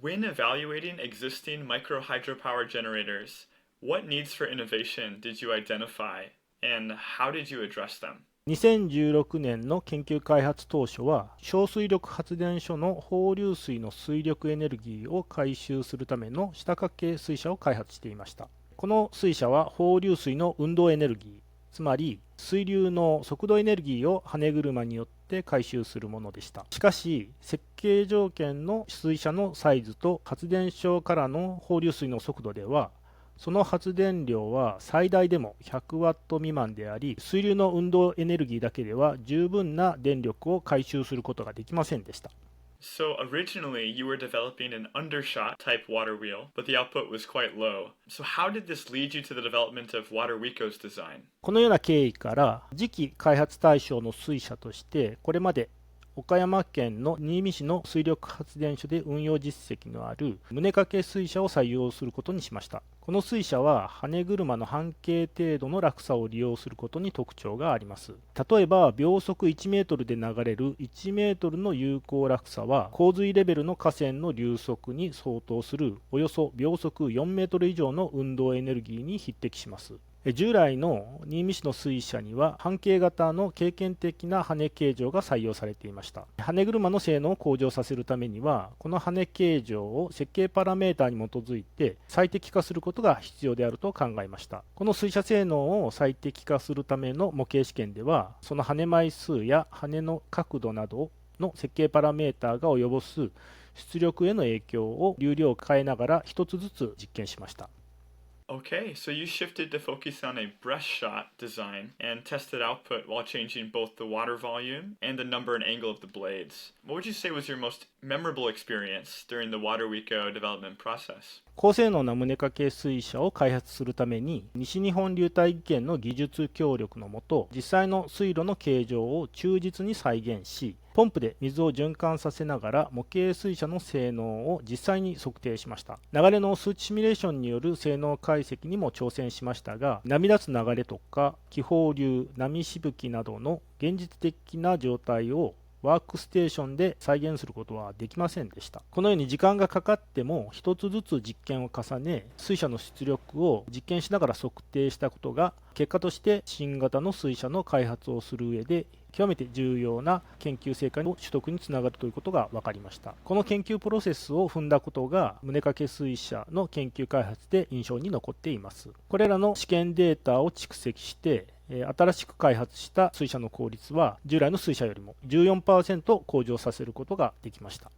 When evaluating existing micro hydropower generators, what needs for innovation did you identify, and how did you address them?2016年の研究開発当初は、小水力発電所の放流水の水力エネルギーを回収するための下掛け水車を開発していました。この水車は放流水の運動エネルギー、つまり水流の速度エネルギーを羽車によって回収するものでした。しかし、設計条件の水車のサイズと発電所からの放流水の速度では、その発電量は最大でも100ワット未満であり、水流の運動エネルギーだけでは十分な電力を回収することができませんでした。So originally you were developing an undershot type water wheel, but the output was quite low. So how did this lead you to the development of WaterWeco's design? このような経緯から、次期開発対象の水車として、これまで岡山県の新見市の水力発電所で運用実績のある棟掛け水車を採用することにしました。この水車は羽車の半径程度の落差を利用することに特徴があります。例えば秒速1メートルで流れる1メートルの有効落差は洪水レベルの河川の流速に相当するおよそ秒速4メートル以上の運動エネルギーに匹敵します。従来の新見市の水車には半径型の経験的な羽形状が採用されていました。羽車の性能を向上させるためには、この羽形状を設計パラメータに基づいて最適化することが必要であると考えました。この水車性能を最適化するための模型試験では、その羽枚数や羽の角度などの設計パラメータが及ぼす出力への影響を流量を変えながら一つずつ実験しました。Okay, so you shifted to focus on a breast-shot design and tested output while changing both the water volume and the number and angle of the blades. What would you say was your most memorable experience during the WaterWeco development process? 高性能な棟掛け水車を開発するために、西日本流体技研の技術協力のもと、実際の水路の形状を忠実に再現し、ポンプで水を循環させながら模型水車の性能を実際に測定しました。流れの数値シミュレーションによる性能解析にも挑戦しましたが、波立つ流れとか気泡流、波しぶきなどの現実的な状態をワークステーションで再現することはできませんでした。このように時間がかかっても一つずつ実験を重ね、水車の出力を実験しながら測定したことが、結果として新型の水車の開発をする上で極めて重要な研究成果の取得につながるということが分かりました。この研究プロセスを踏んだことが棟掛け水車の研究開発で印象に残っています。これらの試験データを蓄積して新しく開発した水車の効率は従来の水車よりも14% 向上させることができました。